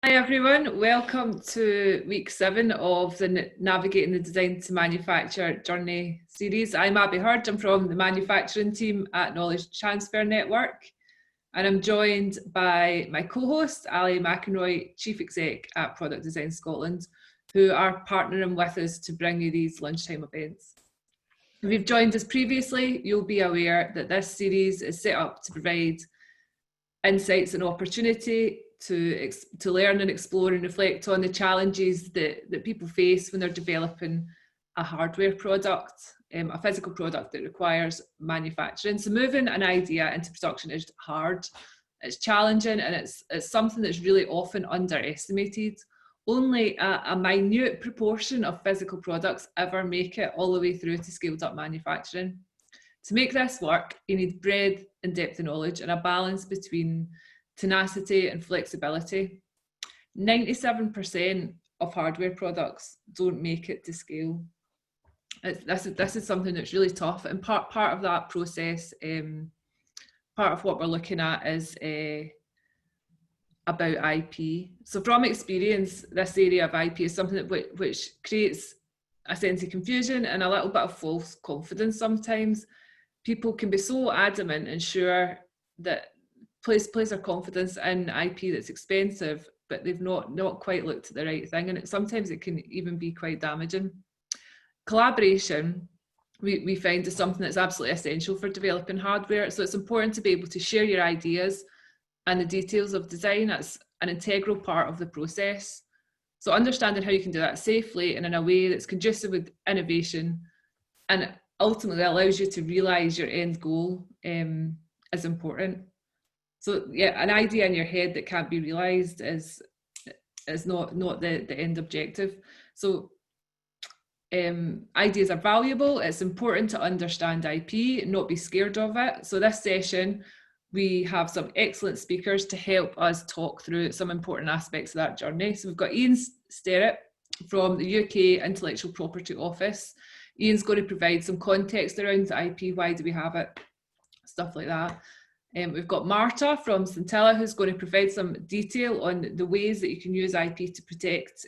Hi everyone, welcome to week 7 of the Navigating the Design to Manufacture Journey series. I'm Abby Hurd, I'm from the manufacturing team at Knowledge Transfer Network, and I'm joined by my co-host Ali McInroy, Chief Exec at Product Design Scotland, who are partnering with us to bring you these lunchtime events. If you've joined us previously, you'll be aware that this series is set up to provide insights and opportunity to learn and explore and reflect on the challenges that people face when they're developing a hardware product, a physical product that requires manufacturing. So moving an idea into production is hard, it's challenging, and it's something that's really often underestimated. Only a minute proportion of physical products ever make it all the way through to scaled up manufacturing. To make this work, you need breadth and depth of knowledge and a balance between tenacity and flexibility. 97% of hardware products don't make it to scale. This is something that's really tough, and part of that process, part of what we're looking at is about IP. So from experience, this area of IP is something that which creates a sense of confusion and a little bit of false confidence sometimes. People can be so adamant and sure that place their confidence in IP that's expensive, but they've not quite looked at the right thing, and sometimes it can even be quite damaging. Collaboration, we find, is something that's absolutely essential for developing hardware. So it's important to be able to share your ideas and the details of design. That's an integral part of the process. So understanding how you can do that safely and in a way that's conducive with innovation and ultimately allows you to realize your end goal is important. So yeah, an idea in your head that can't be realized is not the end objective. So ideas are valuable. It's important to understand IP, not be scared of it. So this session, we have some excellent speakers to help us talk through some important aspects of that journey. So we've got Ian Sterrett from the UK Intellectual Property Office. Ian's going to provide some context around the IP, why do we have it, stuff like that. We've got Marta from Scintilla, who's going to provide some detail on the ways that you can use IP to protect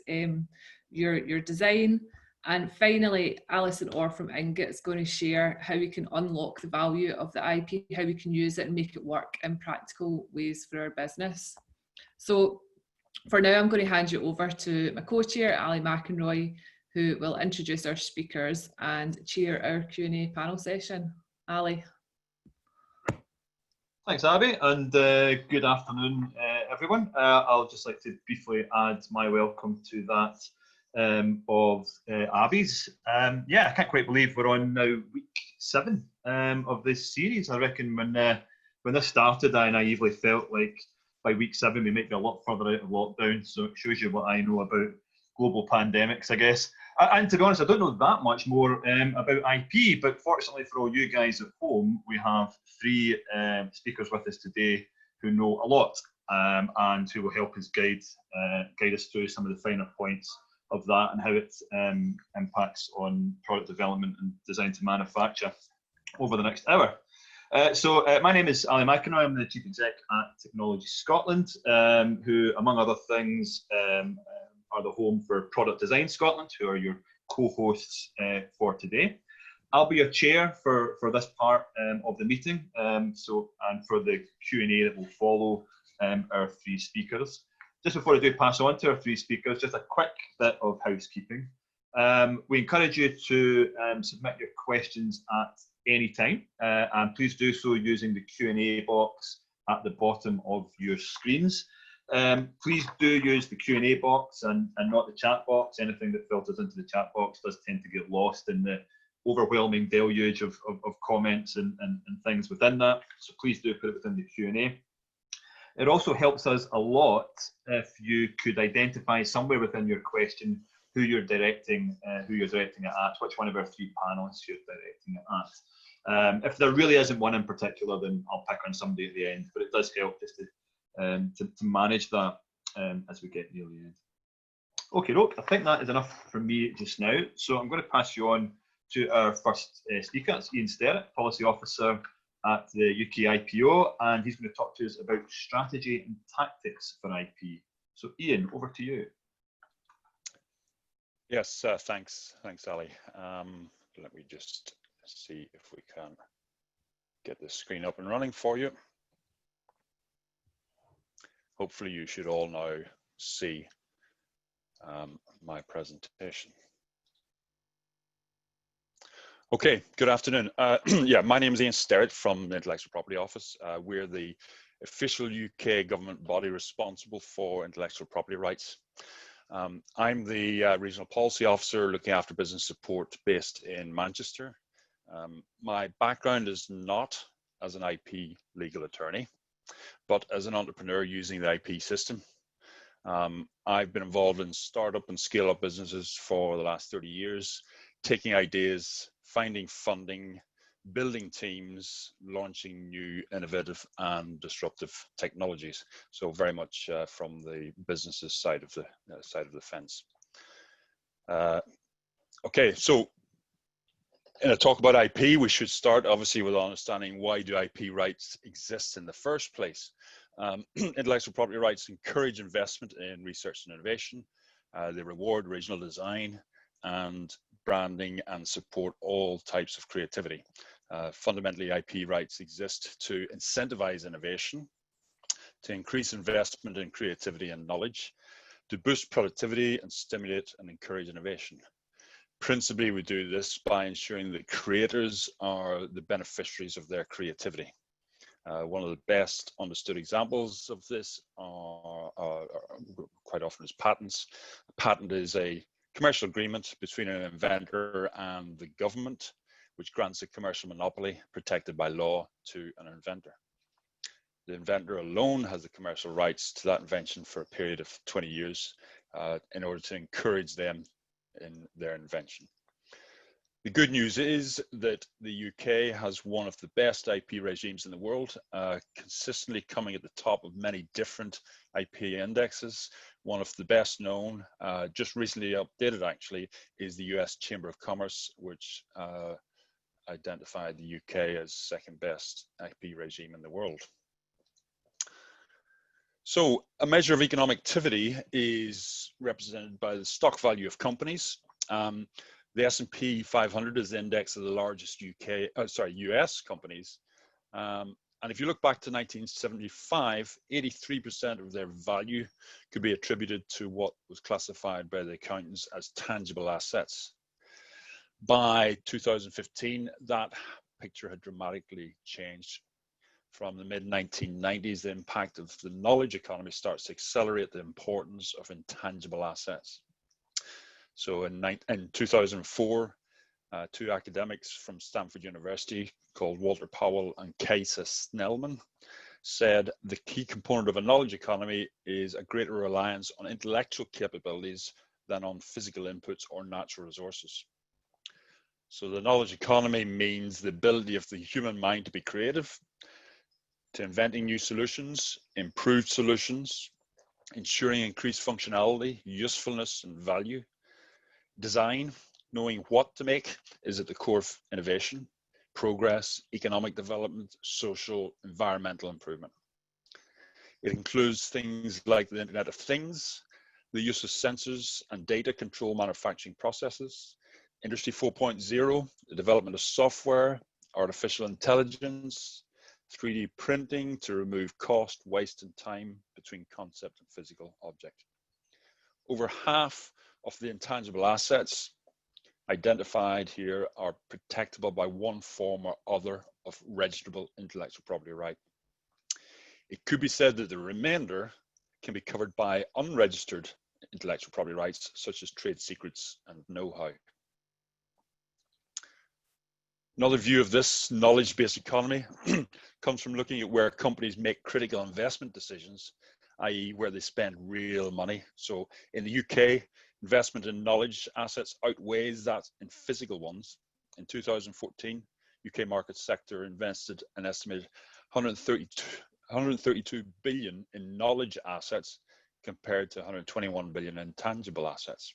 your design. And finally, Alison Orr from Ingot is going to share how we can unlock the value of the IP, how we can use it and make it work in practical ways for our business. So for now, I'm going to hand you over to my co-chair, Ali McInroy, who will introduce our speakers and chair our Q&A panel session. Ali. Thanks, Abby, and good afternoon, everyone. I'll just like to briefly add my welcome to that of Abby's. Yeah, I can't quite believe we're on now week 7 of this series. I reckon when this started, I naively felt like by week 7 we might be a lot further out of lockdown. So it shows you what I know about global pandemics, I guess. And to be honest, I don't know that much more about IP, but fortunately for all you guys at home, we have 3 speakers with us today who know a lot and who will help us guide us through some of the finer points of that and how it impacts on product development and design to manufacture over the next hour. So my name is Ali McInroy. I'm the Chief Exec at Technology Scotland, who, among other things, are the home for Product Design Scotland, who are your co-hosts for today. I'll be your chair for this part of the meeting, and for the Q&A that will follow our 3 speakers. Just before I do pass on to our 3 speakers, just a quick bit of housekeeping. We encourage you to submit your questions at any time, and please do so using the Q&A box at the bottom of your screens. Please do use the Q&A box and not the chat box. Anything that filters into the chat box does tend to get lost in the overwhelming deluge of comments and things within that. So please do put it within the Q&A. It also helps us a lot if you could identify somewhere within your question who you're directing it at, which one of our 3 panelists you're directing it at. If there really isn't one in particular, then I'll pick on somebody at the end, but it does help just to manage that as we get near the end. Okay, I think that is enough for me just now. So I'm going to pass you on to our first speaker. It's Ian Sterrett, Policy Officer at the UK IPO, and he's going to talk to us about strategy and tactics for IP. So Ian, over to you. Yes, thanks, Ali. Let me just see if we can get the screen up and running for you. Hopefully you should all now see my presentation. Okay, good afternoon. Yeah, my name is Ian Sterrett from the Intellectual Property Office. We're the official UK government body responsible for intellectual property rights. I'm the Regional Policy Officer looking after business support based in Manchester. My background is not as an IP legal attorney, but as an entrepreneur using the IP system. I've been involved in startup and scale up businesses for the last 30 years, taking ideas, finding funding, building teams, launching new innovative and disruptive technologies. So very much from the businesses side of the fence. Okay, so in a talk about IP, we should start obviously with understanding why do IP rights exist in the first place. Intellectual property rights encourage investment in research and innovation. They reward original design and branding and support all types of creativity. Fundamentally, IP rights exist to incentivize innovation, to increase investment in creativity and knowledge, to boost productivity and stimulate and encourage innovation. Principally, we do this by ensuring that creators are the beneficiaries of their creativity. One of the best understood examples of this are quite often is patents. A patent is a commercial agreement between an inventor and the government, which grants a commercial monopoly protected by law to an inventor. The inventor alone has the commercial rights to that invention for a period of 20 years in order to encourage them in their invention. The good news is that the UK has one of the best IP regimes in the world, consistently coming at the top of many different IP indexes. One of the best known, just recently updated actually, is the US Chamber of Commerce, which identified the UK as second best IP regime in the world. So a measure of economic activity is represented by the stock value of companies. The S&P 500 is the index of the largest US companies. And if you look back to 1975, 83% of their value could be attributed to what was classified by the accountants as tangible assets. By 2015, that picture had dramatically changed. From the mid-1990s, the impact of the knowledge economy starts to accelerate the importance of intangible assets. So in 2004, two academics from Stanford University called Walter Powell and Kaisa Snellman said the key component of a knowledge economy is a greater reliance on intellectual capabilities than on physical inputs or natural resources. So the knowledge economy means the ability of the human mind to be creative, to inventing new solutions, improved solutions, ensuring increased functionality, usefulness, and value. Design, knowing what to make, is at the core of innovation, progress, economic development, social, environmental improvement. It includes things like the Internet of Things, the use of sensors and data control manufacturing processes, Industry 4.0, the development of software, artificial intelligence, 3D printing to remove cost, waste, and time between concept and physical object. Over half of the intangible assets identified here are protectable by one form or other of registrable intellectual property right. It could be said that the remainder can be covered by unregistered intellectual property rights, such as trade secrets and know-how. Another view of this knowledge-based economy comes from looking at where companies make critical investment decisions, i.e. where they spend real money. So in the UK, investment in knowledge assets outweighs that in physical ones. In 2014, UK market sector invested an estimated 132 billion in knowledge assets compared to 121 billion in tangible assets.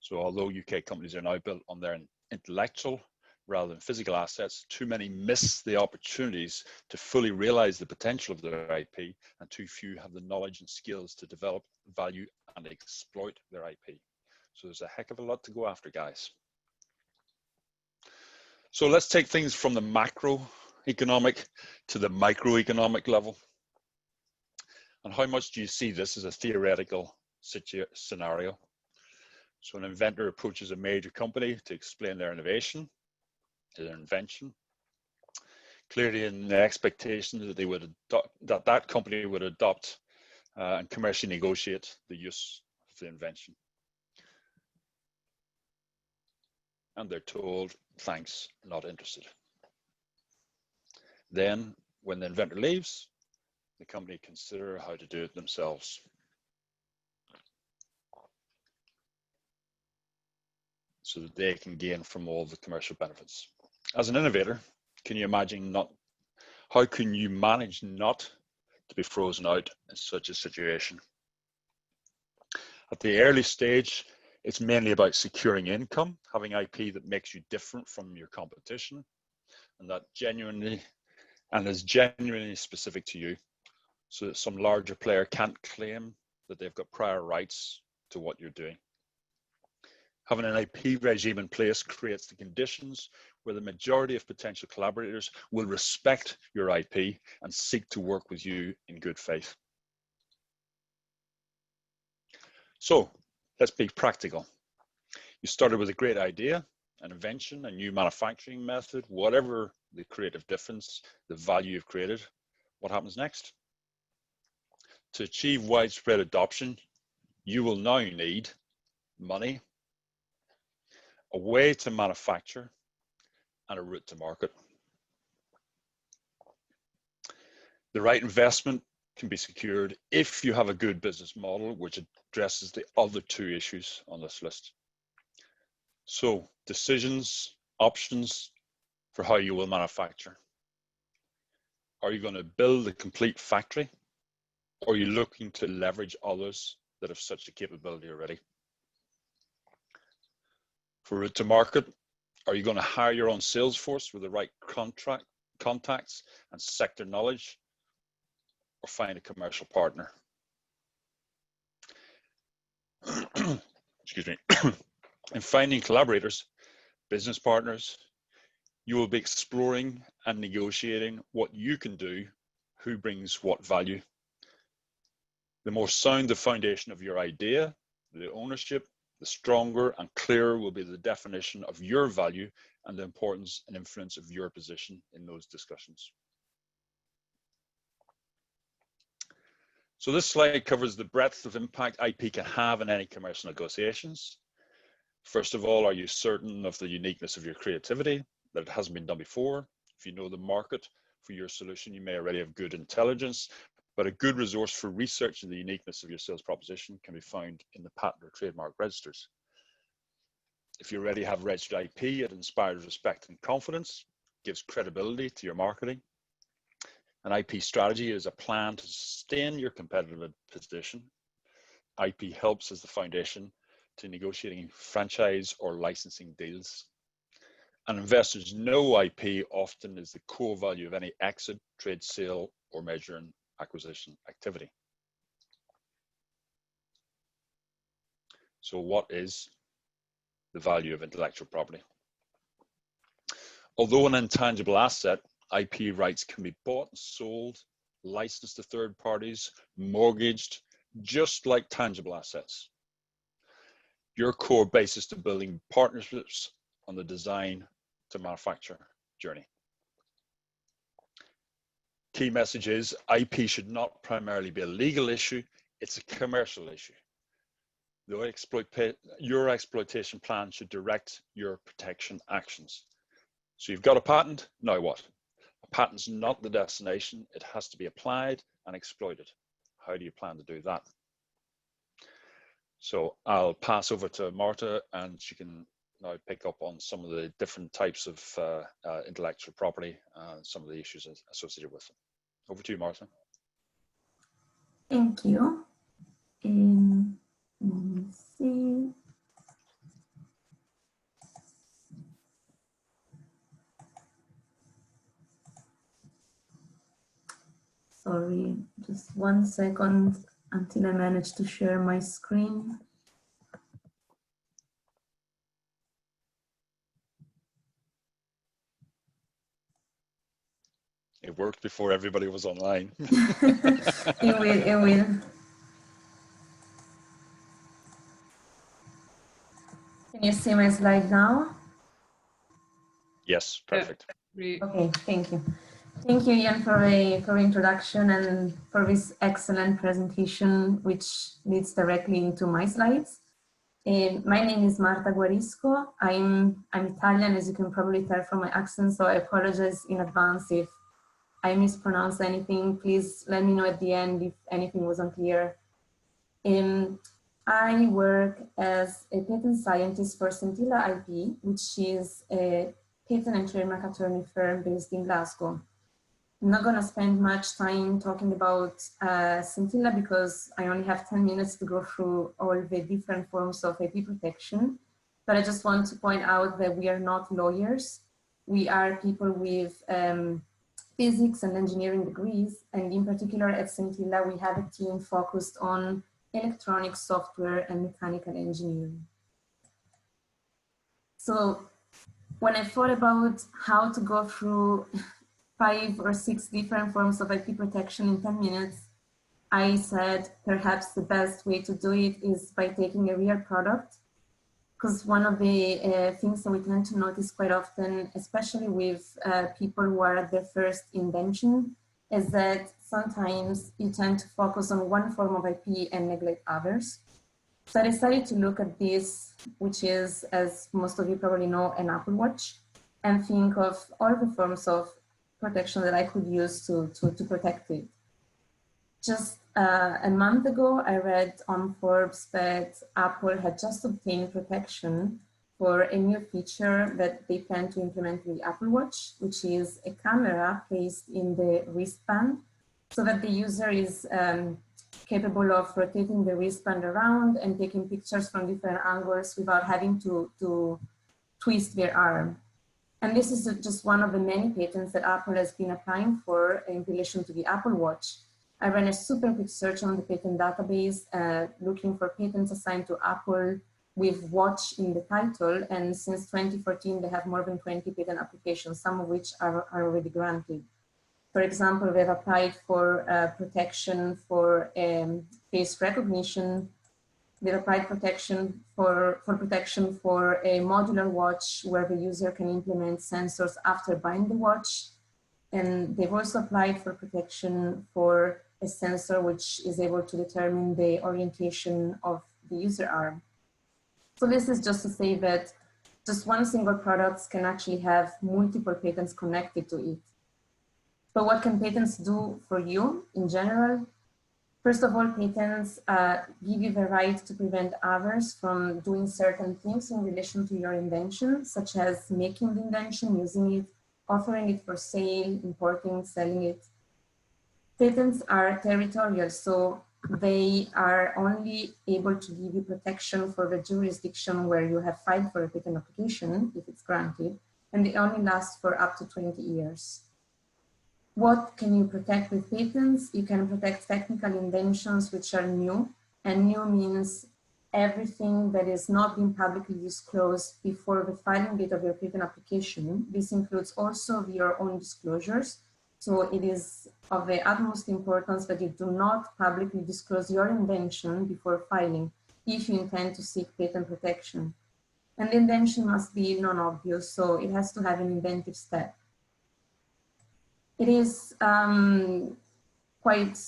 So although UK companies are now built on their intellectual rather than physical assets, too many miss the opportunities to fully realize the potential of their IP, and too few have the knowledge and skills to develop, value, and exploit their IP. So there's a heck of a lot to go after, guys. So let's take things from the macroeconomic to the microeconomic level. And how much do you see this as a theoretical scenario? So an inventor approaches a major company to explain their innovation, their invention, clearly in the expectation that they would adopt, that company would adopt and commercially negotiate the use of the invention. And they're told, thanks, not interested. Then, when the inventor leaves, the company consider how to do it themselves. So that they can gain from all the commercial benefits. As an innovator, can you imagine how can you manage not to be frozen out in such a situation? At the early stage, it's mainly about securing income, having IP that makes you different from your competition, and that is genuinely specific to you, so that some larger player can't claim that they've got prior rights to what you're doing. Having an IP regime in place creates the conditions where the majority of potential collaborators will respect your IP and seek to work with you in good faith. So let's be practical. You started with a great idea, an invention, a new manufacturing method, whatever the creative difference, the value you've created. What happens next? To achieve widespread adoption, you will now need money, a way to manufacture, and a route to market. The right investment can be secured if you have a good business model which addresses the other two issues on this list. So, decisions, options for how you will manufacture. Are you going to build a complete factory, or are you looking to leverage others that have such a capability already? For route to market, are you going to hire your own sales force with the right contacts and sector knowledge, or find a commercial partner? Excuse me. In finding collaborators, business partners, you will be exploring and negotiating what you can do, who brings what value. The more sound the foundation of your idea, the ownership, the stronger and clearer will be the definition of your value and the importance and influence of your position in those discussions. So this slide covers the breadth of impact IP can have in any commercial negotiations. First of all, are you certain of the uniqueness of your creativity, that it hasn't been done before? If you know the market for your solution, you may already have good intelligence, but a good resource for researching the uniqueness of your sales proposition can be found in the patent or trademark registers. If you already have registered IP, it inspires respect and confidence, gives credibility to your marketing. An IP strategy is a plan to sustain your competitive position. IP helps as the foundation to negotiating franchise or licensing deals. And investors know IP often is the core value of any exit, trade sale, or merger and acquisition activity. So what is the value of intellectual property? Although an intangible asset, IP rights can be bought and sold, licensed to third parties, mortgaged, just like tangible assets. Your core basis to building partnerships on the design to manufacture journey. Key message is IP should not primarily be a legal issue, it's a commercial issue. Your exploitation plan should direct your protection actions. So you've got a patent, now what? A patent's not the destination, it has to be applied and exploited. How do you plan to do that? So I'll pass over to Marta and she can now pick up on some of the different types of intellectual property and some of the issues associated with them. Over to you, Marta. Thank you. Let me see. 1 second until I manage to share my screen. It worked before everybody was online. It will, it will. Can you see my slide now? Yes, perfect. Great. Okay, thank you. Thank you, Ian, for the introduction and for this excellent presentation, which leads directly into my slides. My name is Marta Guarisco. I'm Italian, as you can probably tell from my accent, so I apologize in advance if I mispronounce anything. Please let me know at the end if anything was unclear. I work as a patent scientist for Scintilla IP, which is a patent and trademark attorney firm based in Glasgow. I'm not going to spend much time talking about Scintilla because I only have 10 minutes to go through all the different forms of IP protection. But I just want to point out that we are not lawyers. We are people with physics and engineering degrees. And in particular at Scintilla, we have a team focused on electronic software and mechanical engineering. So when I thought about how to go through 5 or 6 different forms of IP protection in 10 minutes, I said perhaps the best way to do it is by taking a real product. Because one of the things that we tend to notice quite often, especially with people who are at their first invention, is that sometimes you tend to focus on one form of IP and neglect others. So I decided to look at this, which is, as most of you probably know, an Apple Watch, and think of all the forms of protection that I could use to protect it. Just a month ago, I read on Forbes that Apple had just obtained protection for a new feature that they plan to implement with the Apple Watch, which is a camera placed in the wristband so that the user is capable of rotating the wristband around and taking pictures from different angles without having to twist their arm. And this is just one of the many patents that Apple has been applying for in relation to the Apple Watch. I ran a super quick search on the patent database looking for patents assigned to Apple with watch in the title. And since 2014, they have more than 20 patent applications, some of which are already granted. For example, they've applied for protection for face recognition. They've applied protection for a modular watch where the user can implement sensors after buying the watch. And they've also applied for protection for a sensor which is able to determine the orientation of the user arm. So this is just to say that just one single product can actually have multiple patents connected to it. But what can patents do for you in general? First of all, patents give you the right to prevent others from doing certain things in relation to your invention, such as making the invention, using it, offering it for sale, importing, selling it. Patents are territorial, so they are only able to give you protection for the jurisdiction where you have filed for a patent application, if it's granted, and they only last for up to 20 years. What can you protect with patents? You can protect technical inventions which are new, and new means everything that is not being publicly disclosed before the filing date of your patent application. This includes also your own disclosures. So it is of the utmost importance that you do not publicly disclose your invention before filing if you intend to seek patent protection. And the invention must be non-obvious, so it has to have an inventive step. It is quite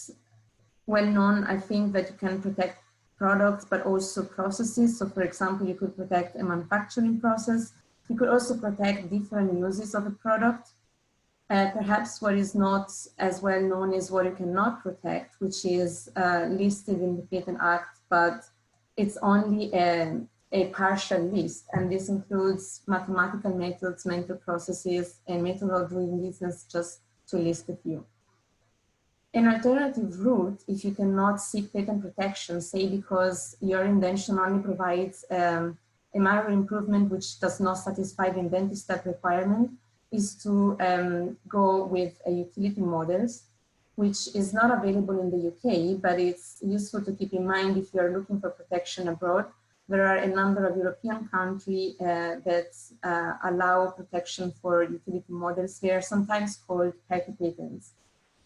well known, I think, that you can protect products, but also processes. So for example, you could protect a manufacturing process. You could also protect different uses of a product. Perhaps what is not as well known is what you cannot protect, which is listed in the Patent Act, but it's only a partial list. And this includes mathematical methods, mental processes, and methods of doing business, just to list a few. An alternative route, if you cannot seek patent protection, say because your invention only provides a minor improvement which does not satisfy the inventive step requirement, is to go with a utility models. which is not available in the UK, but it's useful to keep in mind if you're looking for protection abroad. There are a number of European countries that allow protection for utility models. They are sometimes called petty patents.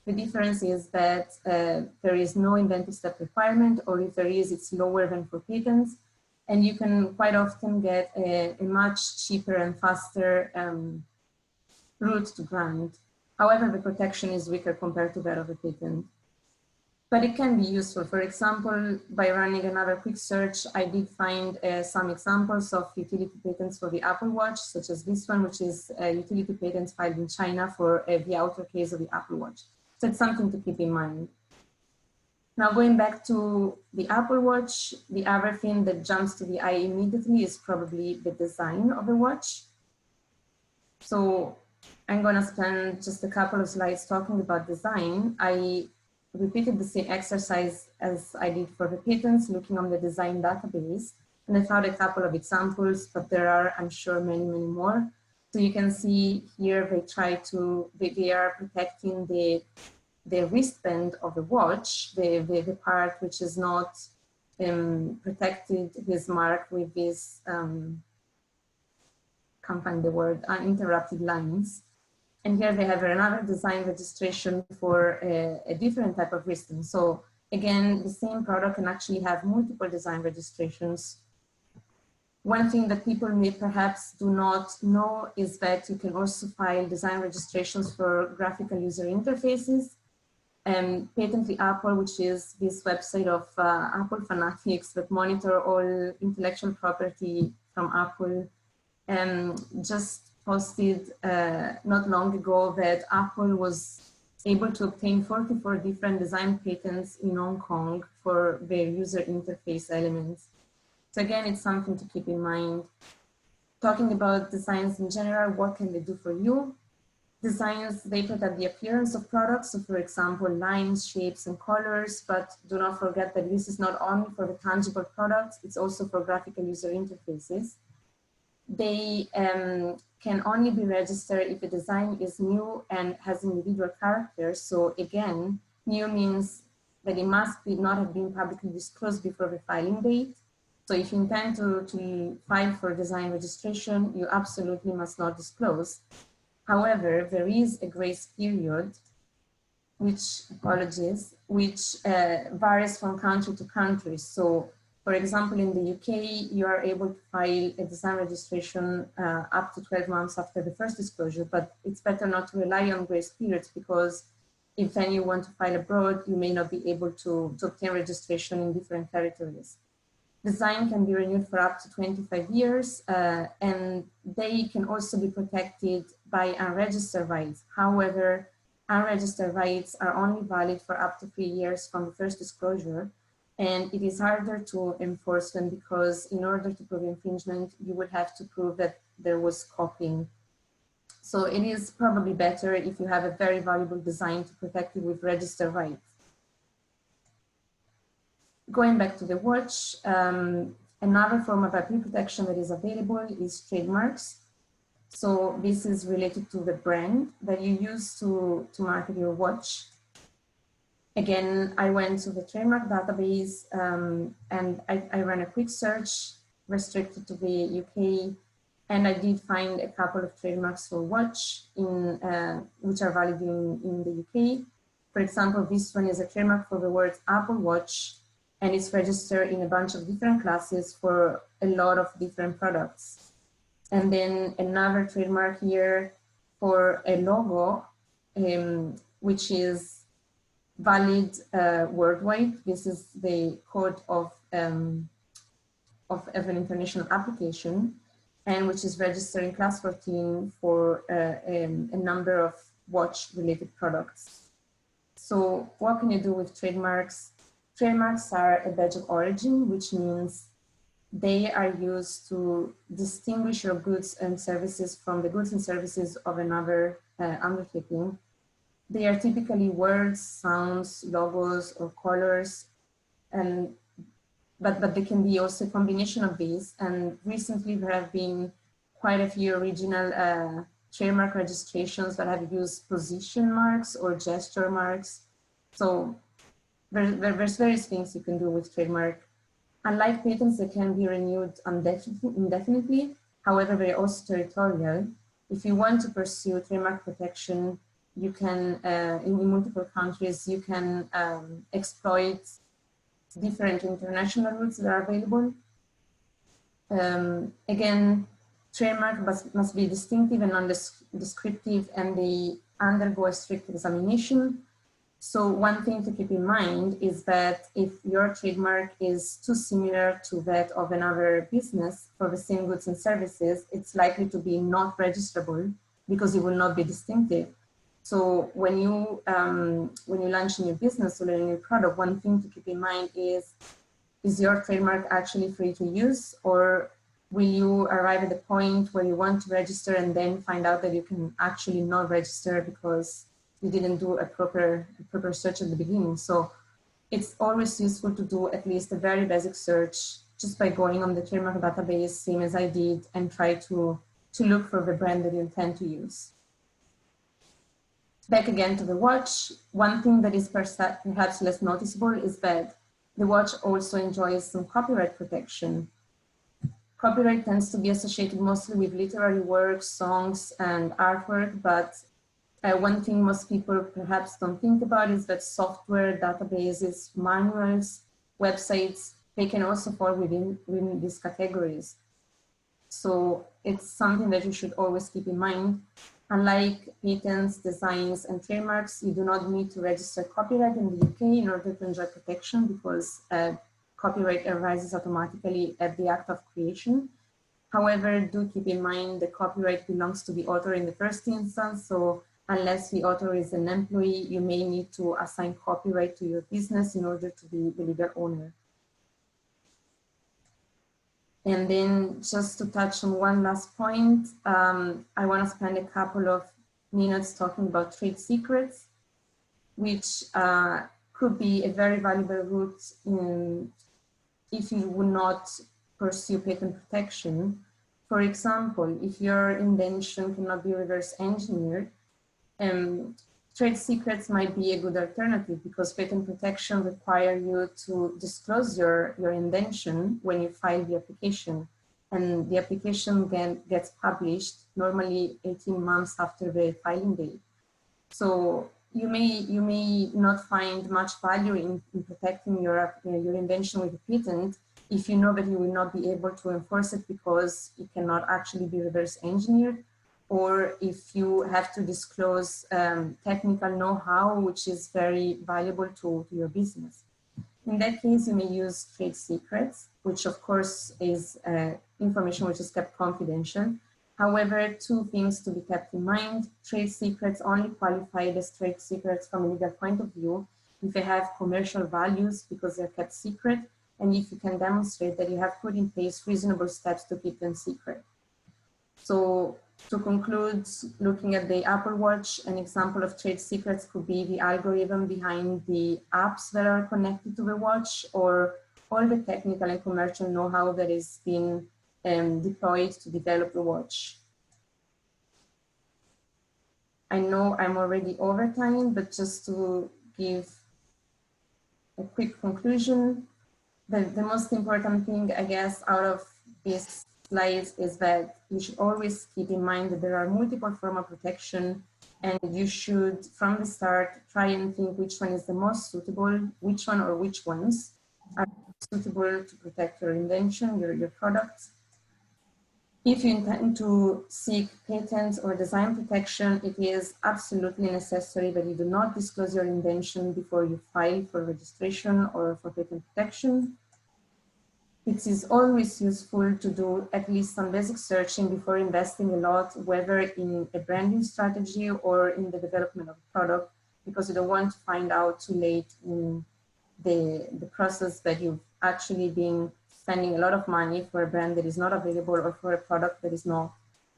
The difference is that there is no inventive step requirement, or if there is, it's lower than for patents. And you can quite often get a much cheaper and faster route to grant. However, the protection is weaker compared to that of a patent. But it can be useful. For example, by running another quick search, I did find some examples of utility patents for the Apple Watch, such as this one, which is a utility patent filed in China for the outer case of the Apple Watch. So it's something to keep in mind. Now, going back to the Apple Watch, the other thing that jumps to the eye immediately is probably the design of the watch. So I'm going to spend just a couple of slides talking about design. I repeated the same exercise as I did for the patents, looking on the design database. And I found a couple of examples, but there are, I'm sure, many, many more. So you can see here they are protecting the wristband of the watch, the part which is not protected is marked with this, can't find the word, uninterrupted lines. And here they have another design registration for a different type of wristband. So again, the same product can actually have multiple design registrations. One thing that people may perhaps do not know is that you can also file design registrations for graphical user interfaces. Patently Apple, which is this website of Apple fanatics that monitor all intellectual property from Apple, just posted not long ago that Apple was able to obtain 44 different design patents in Hong Kong for their user interface elements. So again, it's something to keep in mind. Talking about designs in general, what can they do for you? Designs, they protect the appearance of products. So for example, lines, shapes, and colors, but do not forget that this is not only for the tangible products, it's also for graphical user interfaces. They can only be registered if a design is new and has individual characters. So again, new means that it must not have been publicly disclosed before the filing date. So if you intend to file for design registration, you absolutely must not disclose. However, there is a grace period, which varies from country to country. So for example, in the UK, you are able to file a design registration up to 12 months after the first disclosure, but it's better not to rely on grace periods, because if then you want to file abroad, you may not be able to obtain registration in different territories. Design can be renewed for up to 25 years, and they can also be protected by unregistered rights. However, unregistered rights are only valid for up to 3 years from the first disclosure, and it is harder to enforce them because in order to prove infringement, you would have to prove that there was copying. So it is probably better if you have a very valuable design to protect it with registered rights. Going back to the watch, another form of IP protection that is available is trademarks. So this is related to the brand that you use to market your watch. Again, I went to the trademark database and I ran a quick search restricted to the UK, and I did find a couple of trademarks for watch which are valid in the UK. For example, this one is a trademark for the word Apple Watch, and it's registered in a bunch of different classes for a lot of different products. And then another trademark here for a logo, which is valid worldwide. This is the code of an international application, and which is registered in class 14 for a number of watch-related products. So what can you do with trademarks? Trademarks are a badge of origin, which means they are used to distinguish your goods and services from the goods and services of another undertaking. They are typically words, sounds, logos, or colors, but they can be also a combination of these. And recently there have been quite a few original trademark registrations that have used position marks or gesture marks So there's various things you can do with trademark. Unlike patents, they can be renewed indefinitely. However, they're also territorial. If you want to pursue trademark protection, you can, in multiple countries, you can exploit different international routes that are available. Again, trademark must be distinctive and non-descriptive, and they undergo a strict examination. So one thing to keep in mind is that if your trademark is too similar to that of another business for the same goods and services, it's likely to be not registrable because it will not be distinctive. So when you launch a new business or a new product, one thing to keep in mind is your trademark actually free to use, or will you arrive at the point where you want to register and then find out that you can actually not register because you didn't do a proper search at the beginning? So it's always useful to do at least a very basic search just by going on the trademark database, same as I did, and try to look for the brand that you intend to use. Back again to the watch, one thing that is perhaps less noticeable is that the watch also enjoys some copyright protection. Copyright tends to be associated mostly with literary works, songs, and artwork, but one thing most people perhaps don't think about is that software, databases, manuals, websites, they can also fall within these categories. So it's something that you should always keep in mind. Unlike patents, designs, and trademarks, you do not need to register copyright in the UK in order to enjoy protection, because copyright arises automatically at the act of creation. However, do keep in mind the copyright belongs to the author in the first instance, so unless the author is an employee, you may need to assign copyright to your business in order to be the legal owner. And then just to touch on one last point, I want to spend a couple of minutes talking about trade secrets, which could be a very valuable route if you would not pursue patent protection. For example, if your invention cannot be reverse engineered, trade secrets might be a good alternative, because patent protection require you to disclose your invention when you file the application, and the application then gets published normally 18 months after the filing date. So you may not find much value in protecting your invention with a patent if you know that you will not be able to enforce it because it cannot actually be reverse engineered, or if you have to disclose technical know-how, which is very valuable to your business. In that case, you may use trade secrets, which of course is information which is kept confidential. However, two things to be kept in mind: trade secrets only qualify as trade secrets from a legal point of view if they have commercial values because they're kept secret, and if you can demonstrate that you have put in place reasonable steps to keep them secret. So to conclude, looking at the Apple Watch, an example of trade secrets could be the algorithm behind the apps that are connected to the watch, or all the technical and commercial know-how that is being deployed to develop the watch. I know I'm already over time, but just to give a quick conclusion, the most important thing, I guess, out of this slide is that you should always keep in mind that there are multiple forms of protection, and you should, from the start, try and think which one is the most suitable, which one or which ones are suitable to protect your invention, your products. If you intend to seek patent or design protection, it is absolutely necessary that you do not disclose your invention before you file for registration or for patent protection. It is always useful to do at least some basic searching before investing a lot, whether in a branding strategy or in the development of a product, because you don't want to find out too late in the process that you've actually been spending a lot of money for a brand that is not available, or for a product that is not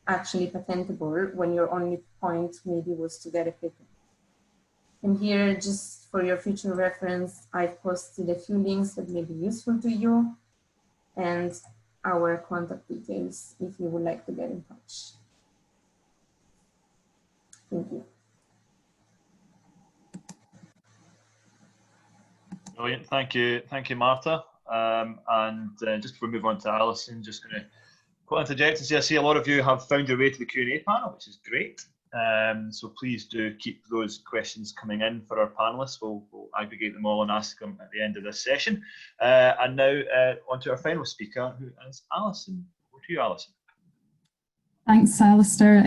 actually patentable, when your only point maybe was to get a patent. And here, just for your future reference, I've posted a few links that may be useful to you, and our contact details if you would like to get in touch. Thank you. Brilliant. Thank you, Martha. Just before we move on to Alison, just going to interject and say I see a lot of you have found your way to the Q&A panel, which is great. So please do keep those questions coming in for our panelists. We'll aggregate them all and ask them at the end of this session. And now on to our final speaker, who is Alison. Over to you, Alison. Thanks, Alistair.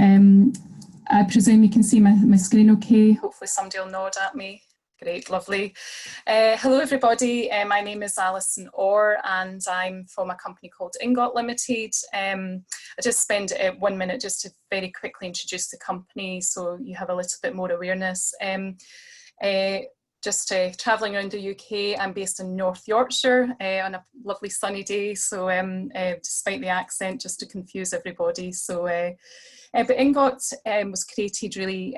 I presume you can see my screen okay. Hopefully somebody will nod at me. Great, lovely. Hello everybody, my name is Alison Orr and I'm from a company called Ingot Limited. I just spend 1 minute just to very quickly introduce the company so you have a little bit more awareness. Just travelling around the UK, I'm based in North Yorkshire on a lovely sunny day, so despite the accent, just to confuse everybody. So, but Ingot was created really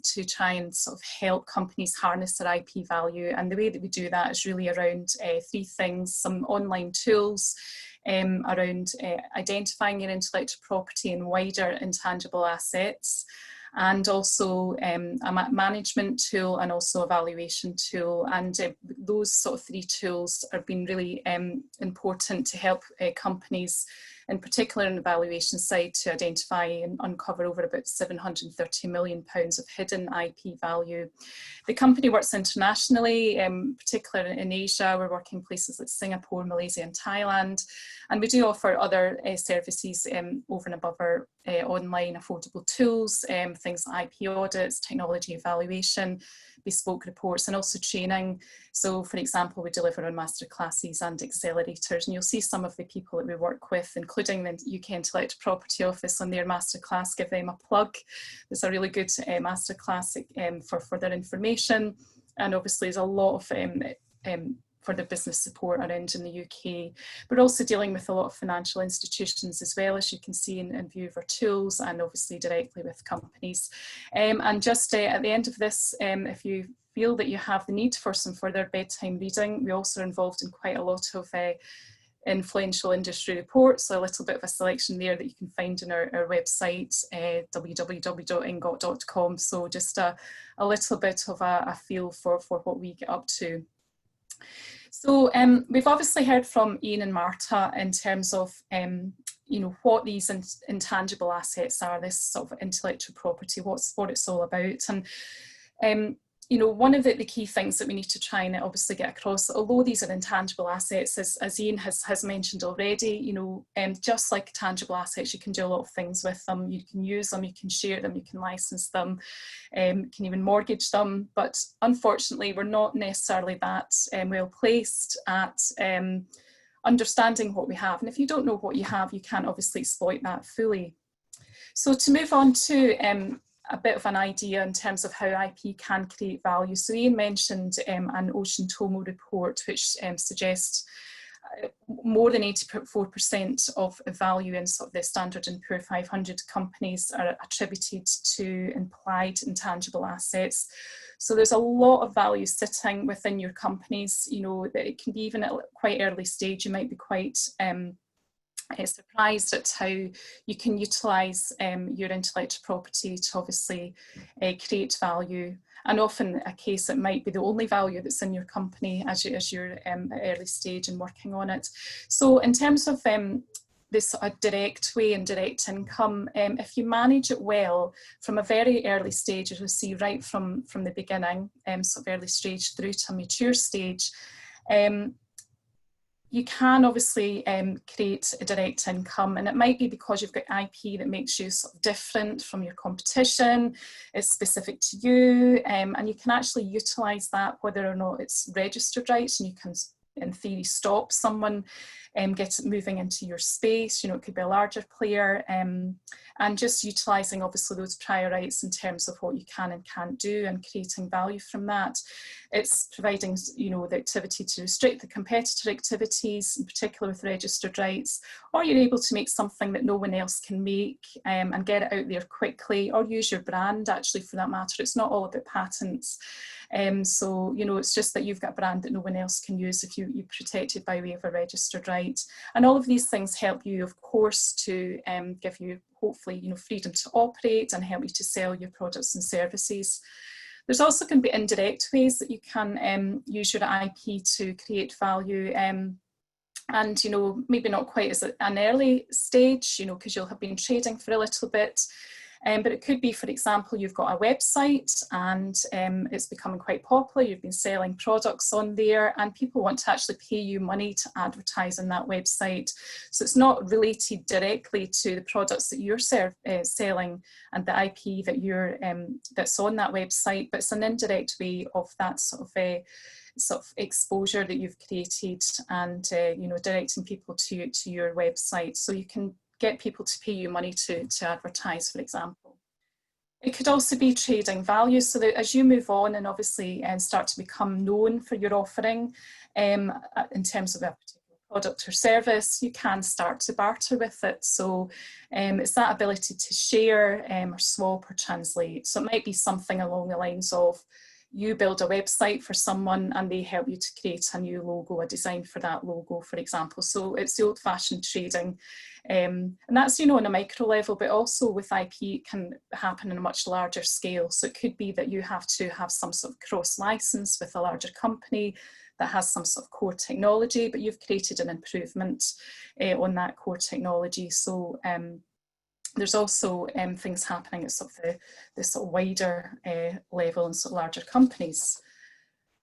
to try and sort of help companies harness their IP value, and the way that we do that is really around 3 things: some online tools around identifying your intellectual property and wider intangible assets, and also a management tool and also a valuation tool. And those sort of 3 tools have been really important to help companies, in particular in the valuation side, to identify and uncover over about £730 million of hidden IP value. The company works internationally, particularly in Asia. We're working in places like Singapore, Malaysia and Thailand. And we do offer other services over and above our online affordable tools, things like IP audits, technology evaluation, bespoke reports, and also training. So for example, we deliver on masterclasses and accelerators, and you'll see some of the people that we work with, including the UK Intellectual Property Office, on their masterclass. Give them a plug. There's a really good masterclass for further information, and obviously there's a lot of for the business support around in the UK. We're also dealing with a lot of financial institutions as well, as you can see in view of our tools, and obviously directly with companies. And just at the end of this, if you feel that you have the need for some further bedtime reading, we also are involved in quite a lot of influential industry reports, so a little bit of a selection there that you can find on our website, www.ingot.com. So just a little bit of a feel for what we get up to. So we've obviously heard from Ian and Marta in terms of you know, what these intangible assets are, this sort of intellectual property, what it's all about. And you know, one of the key things that we need to try and obviously get across, although these are intangible assets, as Ian has mentioned already, you know, just like tangible assets, you can do a lot of things with them. You can use them, you can share them, you can license them, can even mortgage them. But unfortunately, we're not necessarily that well placed at understanding what we have. And if you don't know what you have, you can't obviously exploit that fully. So to move on to a bit of an idea in terms of how IP can create value. So Ian mentioned an Ocean Tomo report, which suggests more than 84% of value in sort of the Standard & Poor's 500 companies are attributed to implied intangible assets. So there's a lot of value sitting within your companies. You know, that it can be even at quite early stage, you might be quite surprised at how you can utilise your intellectual property to obviously create value. And often a case it might be the only value that's in your company as you're at early stage and working on it. So in terms of this direct way and direct income, if you manage it well from a very early stage, as we see right from the beginning, sort of early stage through to a mature stage, you can obviously create a direct income, and it might be because you've got IP that makes you sort of different from your competition, it's specific to you, and you can actually utilise that whether or not it's registered rights, and you can in theory stop someone moving into your space. You know, it could be a larger player, and just utilising obviously those prior rights in terms of what you can and can't do and creating value from that. It's providing, you know, the activity to restrict the competitor activities, in particular with registered rights, or you're able to make something that no one else can make and get it out there quickly, or use your brand actually for that matter. It's not all about patents. So, you know, it's just that you've got a brand that no one else can use if you protect it by way of a registered right. And all of these things help you, of course, to give you, hopefully, you know, freedom to operate and help you to sell your products and services. There's also going to be indirect ways that you can use your IP to create value. And, you know, maybe not quite as an early stage, you know, because you'll have been trading for a little bit. But it could be, for example, you've got a website and it's becoming quite popular. You've been selling products on there and people want to actually pay you money to advertise on that website. So it's not related directly to the products that you're selling and the IP that you're that's on that website, but it's an indirect way of that sort of exposure that you've created and you know, directing people to your website. So you can get people to pay you money to advertise, for example. It could also be trading value, so that as you move on and obviously start to become known for your offering in terms of a particular product or service, you can start to barter with it. So it's that ability to share or swap or translate. So it might be something along the lines of, you build a website for someone and they help you to create a new logo, a design for that logo, for example. So it's the old-fashioned trading. And that's, you know, on a micro level, but also with IP, it can happen on a much larger scale. So it could be that you have to have some sort of cross license with a larger company that has some sort of core technology, but you've created an improvement on that core technology. So there's also things happening at sort of the sort of wider level and sort of larger companies.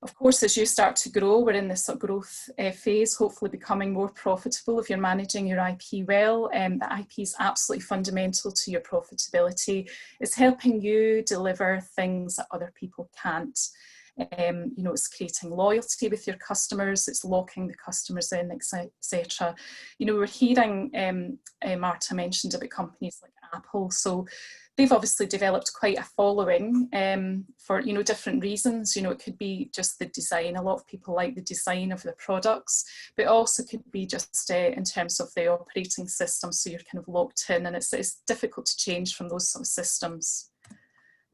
Of course, as you start to grow, we're in this sort of growth phase, hopefully becoming more profitable if you're managing your IP well. The IP is absolutely fundamental to your profitability. It's helping you deliver things that other people can't. You know, it's creating loyalty with your customers, it's locking the customers in, etc. You know, we're hearing, Marta mentioned about companies like Apple, so they've obviously developed quite a following for, you know, different reasons. You know, it could be just the design. A lot of people like the design of the products, but also could be just in terms of the operating system, so you're kind of locked in and it's difficult to change from those sort of systems.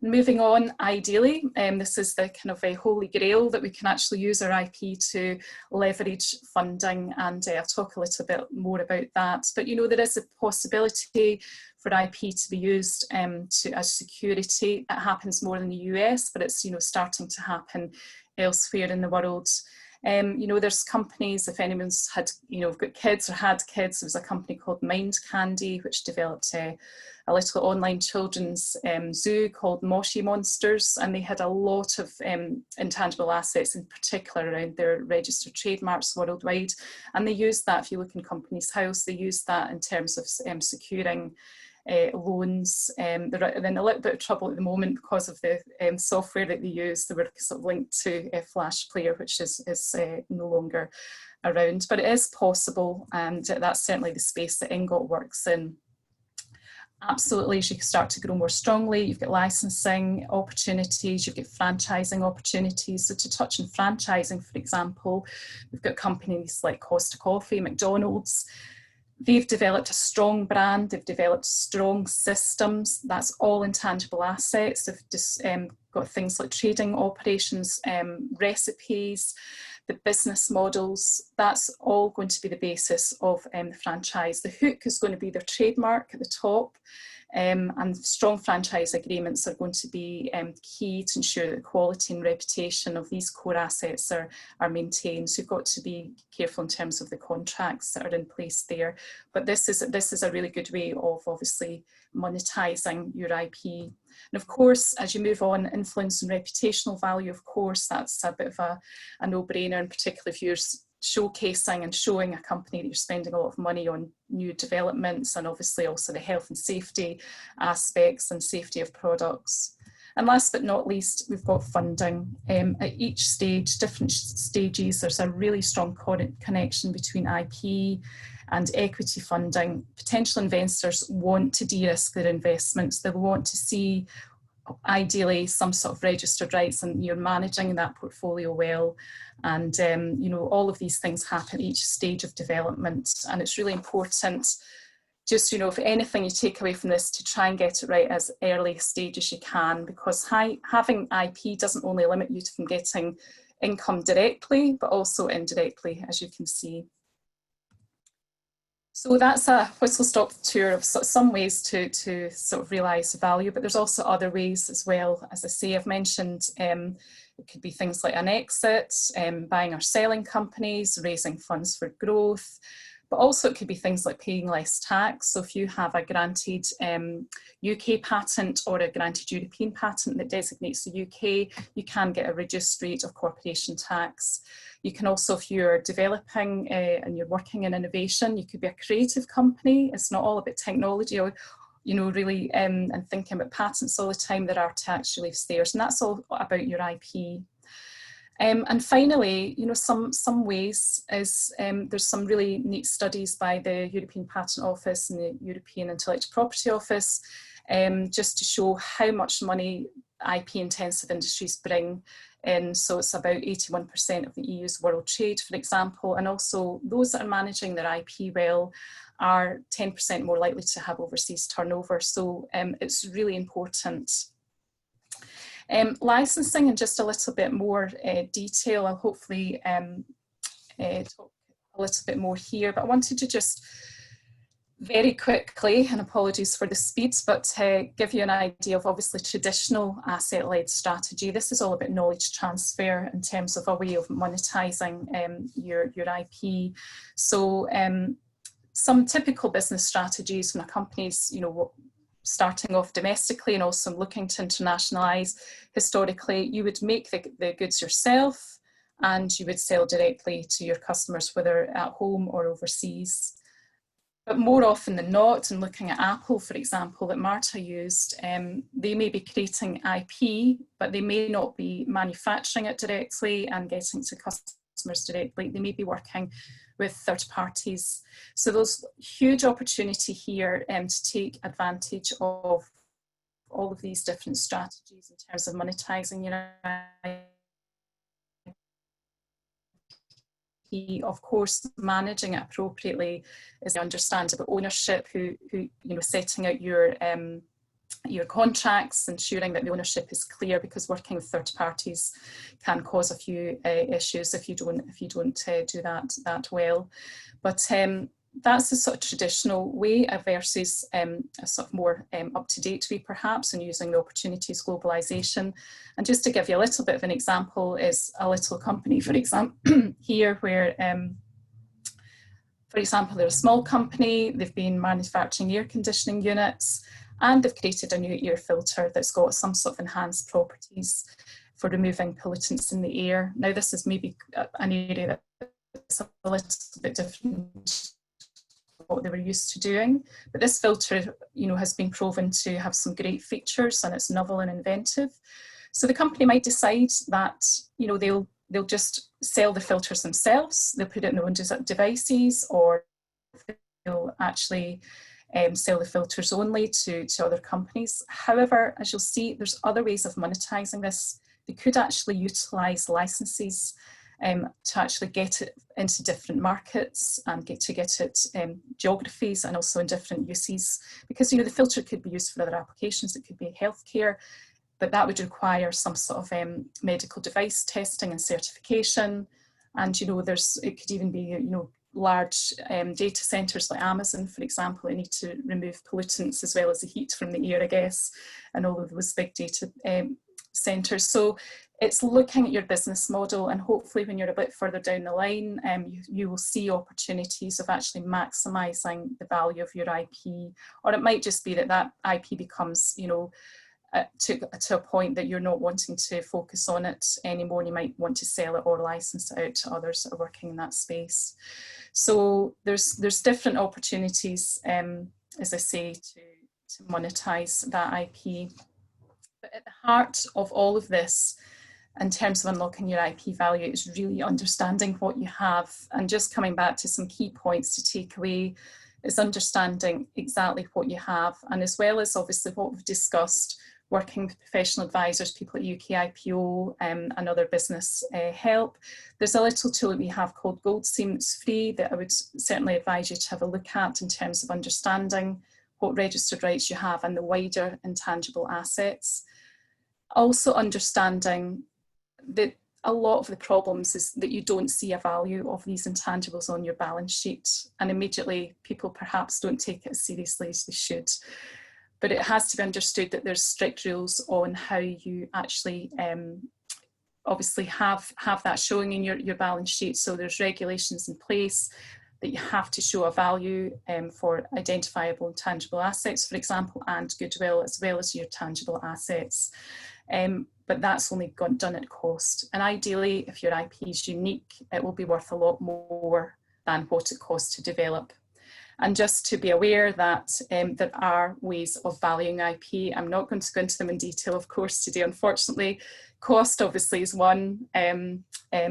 Moving on, ideally, this is the kind of a holy grail that we can actually use our IP to leverage funding, and I'll talk a little bit more about that. But you know, there is a possibility for IP to be used as security. It happens more in the US, but it's, you know, starting to happen elsewhere in the world. You know, there's companies, if anyone's had, you know, got kids or had kids, there was a company called Mind Candy, which developed a little online children's zoo called Moshi Monsters, and they had a lot of intangible assets, in particular around their registered trademarks worldwide. And they used that, if you look in Companies House, they used that in terms of securing loans. They're in a little bit of trouble at the moment because of the software that they use. They were sort of linked to a Flash Player, which is no longer around, but it is possible, and that's certainly the space that Ingot works in. Absolutely, as you start to grow more strongly, you've got licensing opportunities, you've got franchising opportunities. So to touch on franchising, for example, we've got companies like Costa Coffee, McDonald's. They've developed a strong brand, they've developed strong systems. That's all intangible assets. They've just got things like trading operations, recipes, the business models. That's all going to be the basis of the franchise. The hook is going to be their trademark at the top, and strong franchise agreements are going to be key to ensure that the quality and reputation of these core assets are maintained. So you've got to be careful in terms of the contracts that are in place there. But this is a really good way of obviously monetizing your IP. And of course, as you move on, influence and reputational value, of course, that's a bit of a no-brainer, in particular if you're showcasing and showing a company that you're spending a lot of money on new developments, and obviously also the health and safety aspects and safety of products. And last but not least, we've got funding. At each stage, different stages, there's a really strong connection between IP and equity funding. Potential investors want to de-risk their investments. They want to see, ideally, some sort of registered rights, and you're managing that portfolio well. And you know, all of these things happen at each stage of development, and it's really important, just, you know, if anything you take away from this, to try and get it right as early stage as you can, because having IP doesn't only limit you from getting income directly, but also indirectly, as you can see. So that's a whistle-stop tour of some ways to sort of realise value, but there's also other ways as well. As I say, I've mentioned it could be things like an exit, buying or selling companies, raising funds for growth, but also it could be things like paying less tax. So if you have a granted UK patent or a granted European patent that designates the UK, you can get a reduced rate of corporation tax. You can also, if you're developing and you're working in innovation, you could be a creative company. It's not all about technology or, you know, really and thinking about patents all the time. There are tax reliefs there, and that's all about your IP. And finally, you know, some ways is there's some really neat studies by the European Patent Office and the European Intellectual Property Office, just to show how much money IP-intensive industries bring in. So it's about 81% of the EU's world trade, for example, and also those that are managing their IP well are 10% more likely to have overseas turnover. So it's really important. Licensing in just a little bit more detail. I'll hopefully talk a little bit more here, but I wanted to just very quickly, and apologies for the speeds, but give you an idea of obviously traditional asset-led strategy. This is all about knowledge transfer in terms of a way of monetizing your IP. So some typical business strategies when a company's, you know, starting off domestically and also looking to internationalize, historically, you would make the goods yourself and you would sell directly to your customers, whether at home or overseas. But more often than not, and looking at Apple, for example, that Marta used, they may be creating IP, but they may not be manufacturing it directly and getting to customers directly. They may be working with third parties. So there's huge opportunity here to take advantage of all of these different strategies in terms of monetizing your IP. Of course, managing it appropriately is understandable ownership, who you know, setting out your contracts, ensuring that the ownership is clear, because working with third parties can cause a few issues if you don't do that well. But that's the sort of traditional way versus a sort of more up-to-date way, perhaps, and using the opportunities globalization. And just to give you a little bit of an example is a little company, for example, here where, for example, they're a small company, they've been manufacturing air conditioning units, and they've created a new air filter that's got some sort of enhanced properties for removing pollutants in the air. Now, this is maybe an area that's a little bit different what they were used to doing, but this filter, you know, has been proven to have some great features and it's novel and inventive. So the company might decide that, you know, they'll just sell the filters themselves, they'll put it in their own devices, or they'll actually sell the filters only to other companies. However, as you'll see, there's other ways of monetizing this. They could actually utilize licenses to actually get it into different markets and get it geographies and also in different uses, because, you know, the filter could be used for other applications. It could be healthcare, but that would require some sort of medical device testing and certification. And, you know, it could even be, you know, large data centers like Amazon, for example, that need to remove pollutants as well as the heat from the air, I guess, and all of those big data centers. So it's looking at your business model, and hopefully when you're a bit further down the line, you will see opportunities of actually maximising the value of your IP. Or it might just be that IP becomes, you know, to a point that you're not wanting to focus on it anymore, and you might want to sell it or license it out to others that are working in that space. So there's different opportunities, as I say, to monetize that IP. But at the heart of all of this, in terms of unlocking your IP value, is really understanding what you have. And just coming back to some key points to take away is understanding exactly what you have, and as well as obviously what we've discussed, working with professional advisors, people at UK IPO and other business help. There's a little tool that we have called Goldseam. It's free, that I would certainly advise you to have a look at in terms of understanding what registered rights you have and the wider intangible assets. Also understanding that a lot of the problems is that you don't see a value of these intangibles on your balance sheet, and immediately people perhaps don't take it as seriously as they should. But it has to be understood that there's strict rules on how you actually obviously have that showing in your balance sheet. So there's regulations in place that you have to show a value for identifiable and tangible assets, for example, and goodwill, as well as your tangible assets. But that's only done at cost. And ideally, if your IP is unique, it will be worth a lot more than what it costs to develop. And just to be aware that there are ways of valuing IP. I'm not going to go into them in detail, of course, today, unfortunately. Cost obviously is one.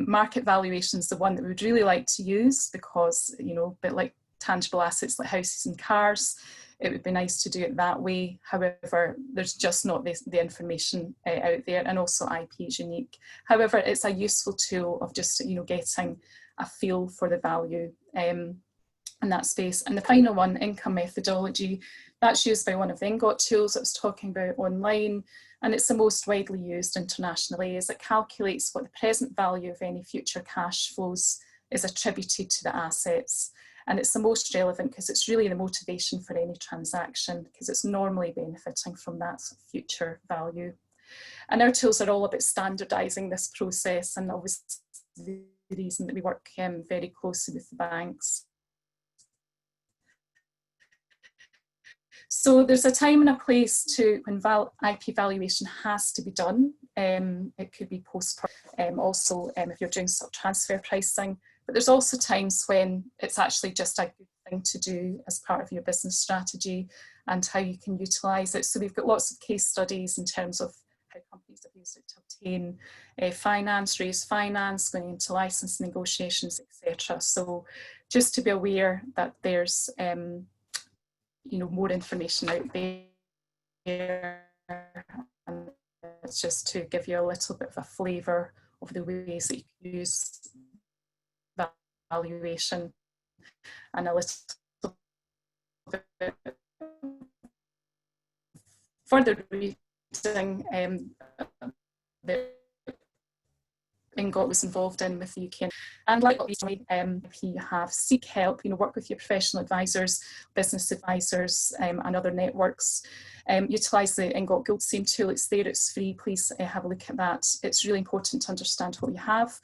Market valuation is the one that we would really like to use because, you know, a bit like tangible assets like houses and cars, it would be nice to do it that way. However, there's just not the information out there, and also IP is unique. However, it's a useful tool of just, you know, getting a feel for the value in that space. And the final one, income methodology, that's used by one of the Ingot tools I was talking about online, and it's the most widely used internationally, as it calculates what the present value of any future cash flows is attributed to the assets. And it's the most relevant because it's really the motivation for any transaction, because it's normally benefiting from that future value. And our tools are all about standardising this process, and obviously the reason that we work very closely with the banks. So there's a time and a place to when IP valuation has to be done. It could be post, also if you're doing sort of transfer pricing, but there's also times when it's actually just a good thing to do as part of your business strategy and how you can utilise it. So we've got lots of case studies in terms of how companies have used it to obtain finance, raise finance, going into license negotiations, etc. So just to be aware that there's you know, more information out there, and it's just to give you a little bit of a flavour of the ways that you can use valuation, and a little bit further reading. Ingot was involved in with the UK, and like if you have seek help, you know, work with your professional advisors, business advisors, and other networks. Utilise the Ingot Goldstein tool. It's there, it's free. Please have a look at that. It's really important to understand what you have.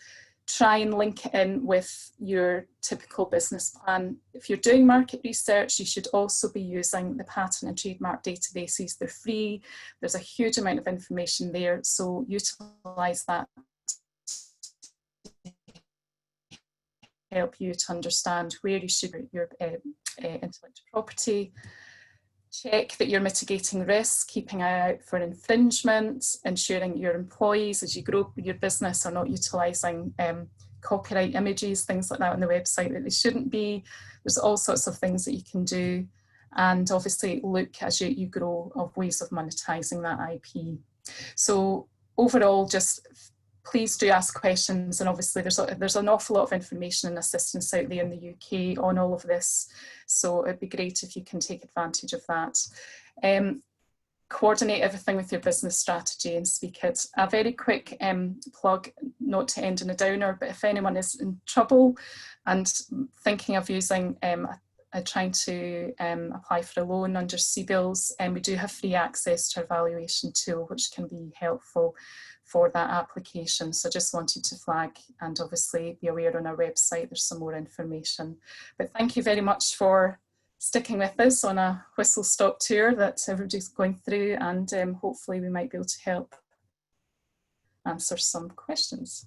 Try and link it in with your typical business plan. If you're doing market research, you should also be using the patent and trademark databases. They're free. There's a huge amount of information there, so utilise that. Help you to understand where you should put your intellectual property. Check that you're mitigating risk, keeping an eye out for infringement, ensuring your employees as you grow your business are not utilising copyright images, things like that on the website that they shouldn't be. There's all sorts of things that you can do, and obviously look as you grow of ways of monetising that IP. So overall, just please do ask questions, and obviously there's an awful lot of information and assistance out there in the UK on all of this, so it'd be great if you can take advantage of that. Coordinate everything with your business strategy and speak it. A very quick plug, not to end in a downer, but if anyone is in trouble and thinking of using trying to apply for a loan under CBILS, we do have free access to our valuation tool, which can be helpful for that application. So I just wanted to flag, and obviously be aware on our website there's some more information. But thank you very much for sticking with us on a whistle-stop tour that everybody's going through, and hopefully we might be able to help answer some questions.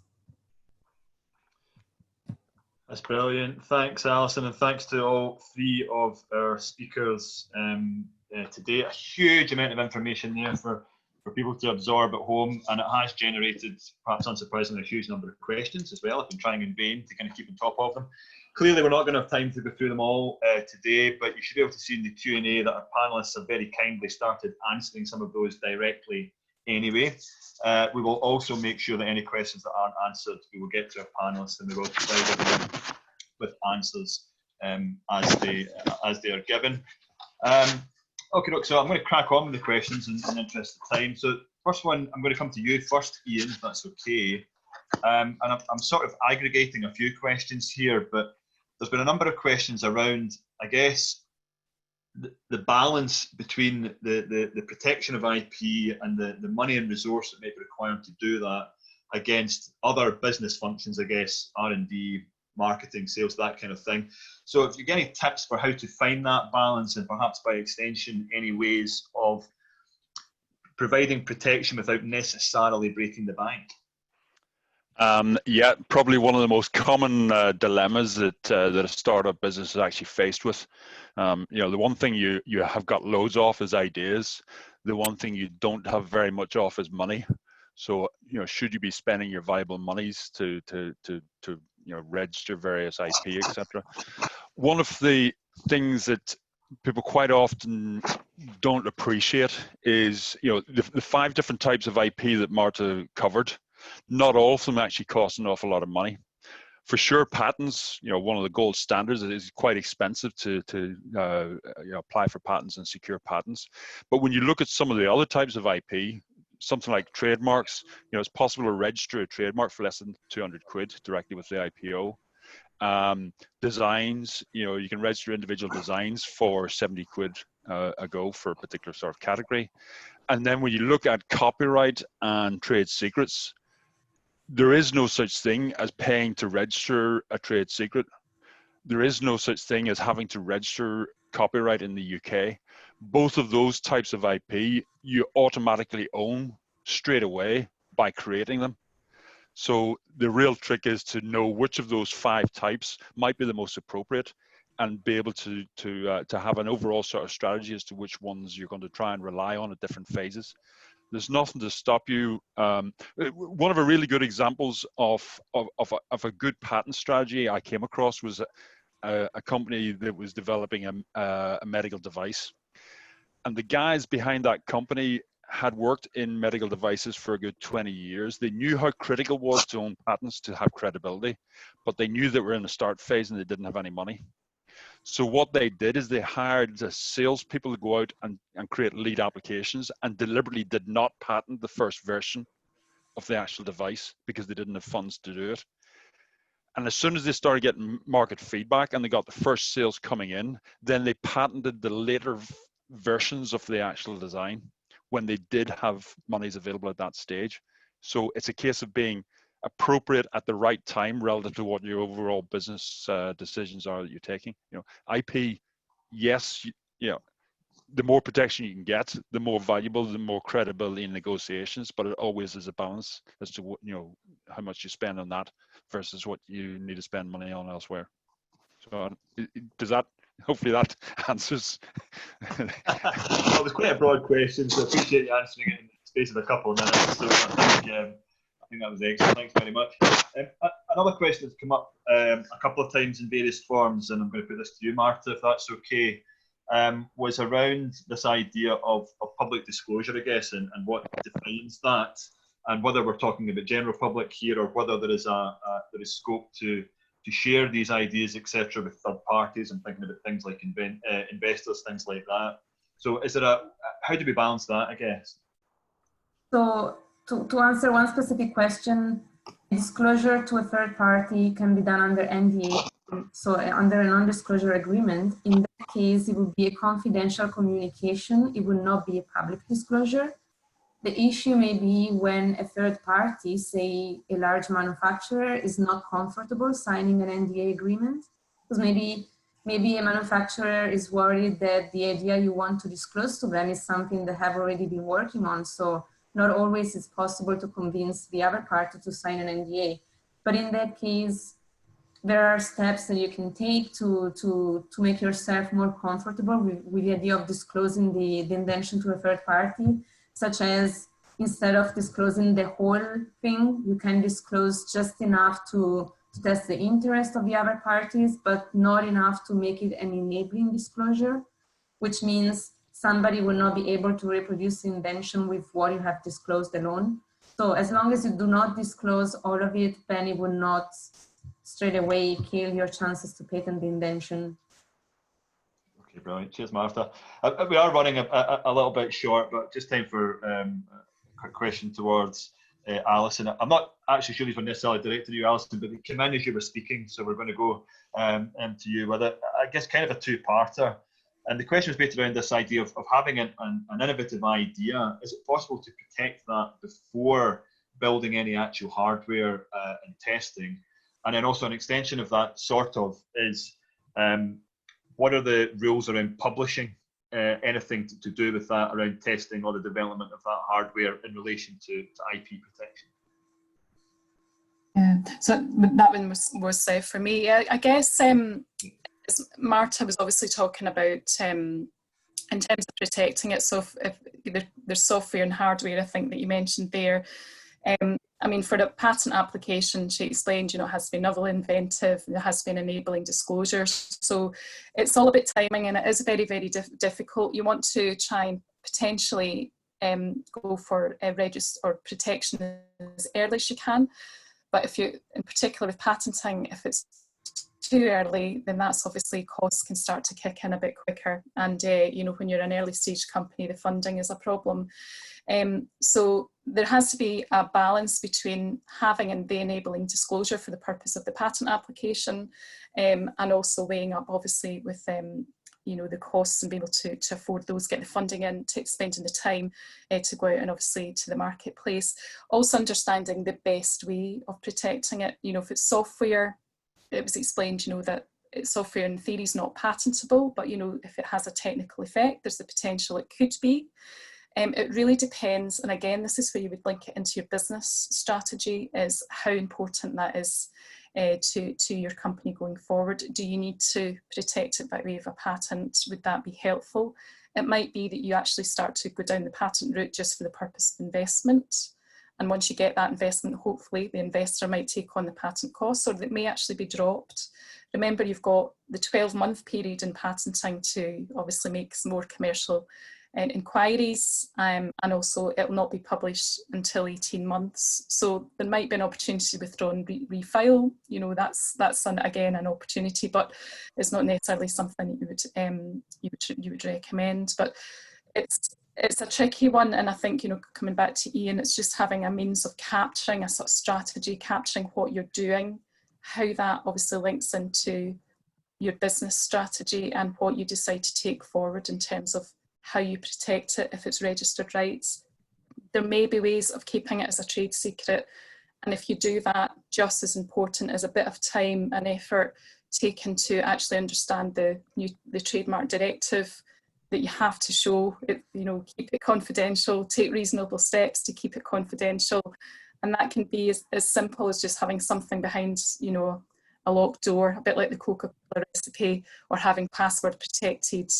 That's brilliant. Thanks, Alison, and thanks to all three of our speakers today. A huge amount of information there for people to absorb at home, and it has generated, perhaps unsurprisingly, a huge number of questions as well. I've been trying in vain to kind of keep on top of them. Clearly, we're not going to have time to go through them all today, but you should be able to see in the Q&A that our panellists have very kindly started answering some of those directly anyway. We will also make sure that any questions that aren't answered, we will get to our panellists, and we will provide everyone with answers as they are given. Okay, so I'm going to crack on with the questions in the interest of time. So first one, I'm going to come to you first, Ian, if that's okay. And I'm sort of aggregating a few questions here, but there's been a number of questions around, I guess, the balance between the protection of IP and the money and resource that may be required to do that against other business functions, I guess, R&D, marketing, sales, that kind of thing. So if you get any tips for how to find that balance, and perhaps by extension, any ways of providing protection without necessarily breaking the bank? Yeah, probably one of the most common dilemmas that a startup business is actually faced with. You know, the one thing you have got loads of is ideas. The one thing you don't have very much of is money. So, you know, should you be spending your valuable monies to you know, register various IP, etc. One of the things that people quite often don't appreciate is, you know, the 5 different types of IP that Marta covered. Not all of them actually cost an awful lot of money. For sure, patents, you know, one of the gold standards, it is quite expensive to you know, apply for patents and secure patents. But when you look at some of the other types of IP, something like trademarks, you know, it's possible to register a trademark for less than 200 quid directly with the IPO. Designs, you know, you can register individual designs for 70 quid a go for a particular sort of category. And then when you look at copyright and trade secrets, there is no such thing as paying to register a trade secret. There is no such thing as having to register copyright in the UK. Both of those types of IP you automatically own straight away by creating them. So the real trick is to know which of those 5 types might be the most appropriate, and be able to have an overall sort of strategy as to which ones you're going to try and rely on at different phases. There's nothing to stop you. One of the really good examples of a good patent strategy I came across was a company that was developing a medical device. And the guys behind that company had worked in medical devices for a good 20 years. They knew how critical it was to own patents to have credibility, but they knew they were in the start phase and they didn't have any money. So what they did is they hired the salespeople to go out and create lead applications, and deliberately did not patent the first version of the actual device because they didn't have funds to do it. And as soon as they started getting market feedback and they got the first sales coming in, then they patented the later versions of the actual design when they did have monies available at that stage. So it's a case of being appropriate at the right time relative to what your overall business decisions are that you're taking. You know, IP, yes, you know, the more protection you can get, the more valuable, the more credibility in negotiations. But it always is a balance as to what, you know, how much you spend on that versus what you need to spend money on elsewhere. So does that? Hopefully that answers. Well, it was quite a broad question, so I appreciate you answering it in the space of a couple of minutes. So I think that was excellent. Thanks very much. Another question that's come up a couple of times in various forms, and I'm going to put this to you, Marta, if that's okay, was around this idea of public disclosure, I guess, and what defines that, and whether we're talking about general public here or whether there is scope to share these ideas, etc., with third parties. I'm thinking about things like investors, things like that. So is there how do we balance that, I guess? So to answer one specific question, disclosure to a third party can be done under NDA, so under a non-disclosure agreement. In that case, it would be a confidential communication. It would not be a public disclosure. The issue may be when a third party, say a large manufacturer, is not comfortable signing an NDA agreement, because maybe a manufacturer is worried that the idea you want to disclose to them is something they have already been working on. So not always it's possible to convince the other party to sign an NDA. But in that case, there are steps that you can take to make yourself more comfortable with the idea of disclosing the invention to a third party, such as instead of disclosing the whole thing, you can disclose just enough to test the interest of the other parties, but not enough to make it an enabling disclosure, which means somebody will not be able to reproduce the invention with what you have disclosed alone. So as long as you do not disclose all of it, then it will not straight away kill your chances to patent the invention. Okay, brilliant. Cheers, Marta. We are running a little bit short, but just time for a quick question towards Alison. I'm not actually sure these were necessarily directed to you, Alison, but they came in as you were speaking, so we're going to go to you with it. I guess kind of a two-parter. And the question was based around this idea of having an innovative idea. Is it possible to protect that before building any actual hardware and testing? And then also an extension of that sort of is, what are the rules around publishing anything to do with that, around testing or the development of that hardware in relation to IP protection? Yeah, so that one was for me. I guess Marta was obviously talking about in terms of protecting it. So if there's software and hardware, I think that you mentioned there. I mean, for the patent application, she explained, you know, it has to be novel, inventive, it has to be enabling disclosures. So it's all about timing, and it is very, very difficult. You want to try and potentially go for register or protection as early as you can. But if you, in particular with patenting, if it's too early, then that's obviously costs can start to kick in a bit quicker. And, you know, when you're an early stage company, the funding is a problem. So there has to be a balance between having the enabling disclosure for the purpose of the patent application, and also weighing up obviously with you know, the costs and being able to afford those, get the funding in, spending the time to go out and obviously to the marketplace. Also understanding the best way of protecting it. You know, if it's software, it was explained, you know, that software in theory is not patentable, but, you know, if it has a technical effect, there's the potential it could be. It really depends, and again, this is where you would link it into your business strategy, is how important that is to your company going forward. Do you need to protect it by way of a patent? Would that be helpful? It might be that you actually start to go down the patent route just for the purpose of investment. And once you get that investment, hopefully the investor might take on the patent costs, or it may actually be dropped. Remember, you've got the 12-month period in patenting to obviously make some more commercial inquiries, and also it will not be published until 18 months. So there might be an opportunity to withdraw and refile. You know, that's again an opportunity, but it's not necessarily something that you would recommend. But it's a tricky one, and I think, you know, coming back to Ian, it's just having a means of capturing a sort of strategy, capturing what you're doing, how that obviously links into your business strategy and what you decide to take forward in terms of how you protect it if it's registered rights. There may be ways of keeping it as a trade secret, and if you do that, just as important as a bit of time and effort taken to actually understand the trademark directive, that you have to show it, you know, keep it confidential, take reasonable steps to keep it confidential. And that can be as simple as just having something behind, you know, a locked door, a bit like the Coca-Cola recipe, or having password protected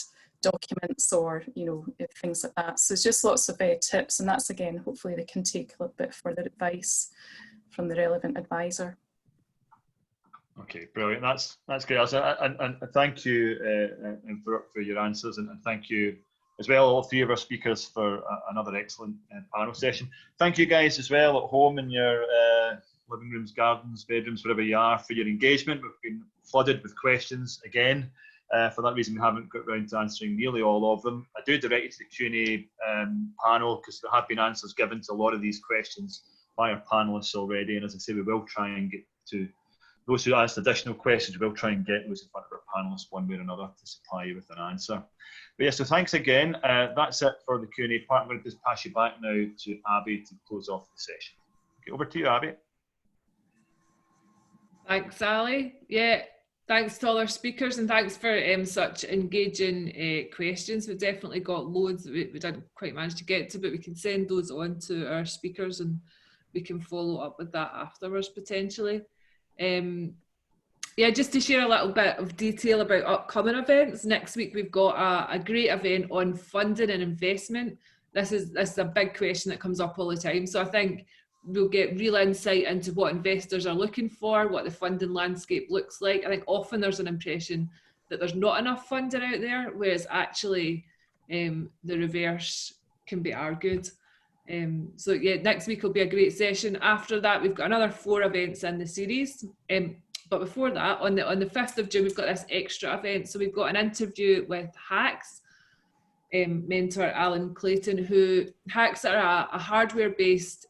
documents, or, you know, things like that. So it's just lots of tips, and that's, again, hopefully they can take a little bit further advice from the relevant advisor. Okay, brilliant. That's great, and thank you for your answers, and thank you as well, all three of our speakers, for another excellent panel session. Thank you guys as well at home in your living rooms, gardens, bedrooms, wherever you are, for your engagement. We've been flooded with questions again. For that reason, we haven't got around to answering nearly all of them. I do direct you to the Q&A panel, because there have been answers given to a lot of these questions by our panellists already. And as I say, we will try and get to those who asked additional questions. We will try and get those in front of our panellists one way or another to supply you with an answer. But yeah, so thanks again. That's it for the Q&A part. I'm going to just pass you back now to Abby to close off the session. Okay, over to you, Abby. Thanks, Ali. Yeah. Thanks to all our speakers, and thanks for such engaging questions. We've definitely got loads that we didn't quite manage to get to, but we can send those on to our speakers and we can follow up with that afterwards potentially. Yeah, just to share a little bit of detail about upcoming events. Next week we've got a great event on funding and investment. This is a big question that comes up all the time. So I think we'll get real insight into what investors are looking for, what the funding landscape looks like. I think often there's an impression that there's not enough funding out there, whereas actually the reverse can be argued. So yeah, next week will be a great session. After that, we've got another 4 events in the series. But before that, on the 5th of June, we've got this extra event. So we've got an interview with Hacks mentor Alan Clayton, who Hacks are a hardware-based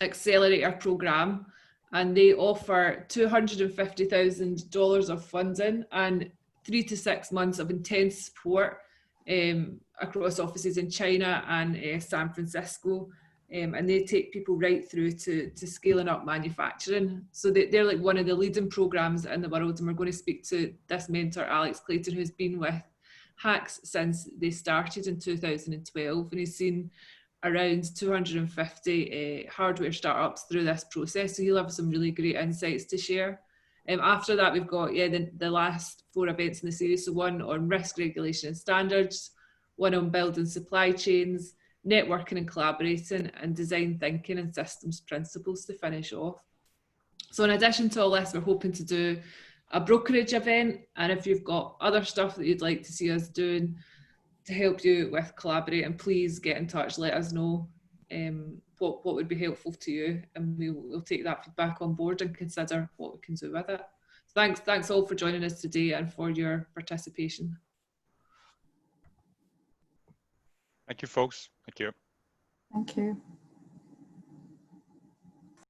accelerator program, and they offer $250,000 of funding and 3 to 6 months of intense support across offices in China and San Francisco. And they take people right through to scaling up manufacturing. So they're like one of the leading programs in the world. And we're going to speak to this mentor, Alex Clayton, who's been with HAX since they started in 2012. And he's seen around 250 hardware startups through this process. So he'll have some really great insights to share. After that, we've got the last 4 events in the series. So one on risk regulation and standards, one on building supply chains, networking and collaborating, and design thinking and systems principles to finish off. So in addition to all this, we're hoping to do a brokerage event. And if you've got other stuff that you'd like to see us doing to help you with collaborating, please get in touch, let us know what would be helpful to you, and we'll take that feedback on board and consider what we can do with it. So thanks all for joining us today and for your participation. Thank you, folks. Thank you. Thank you.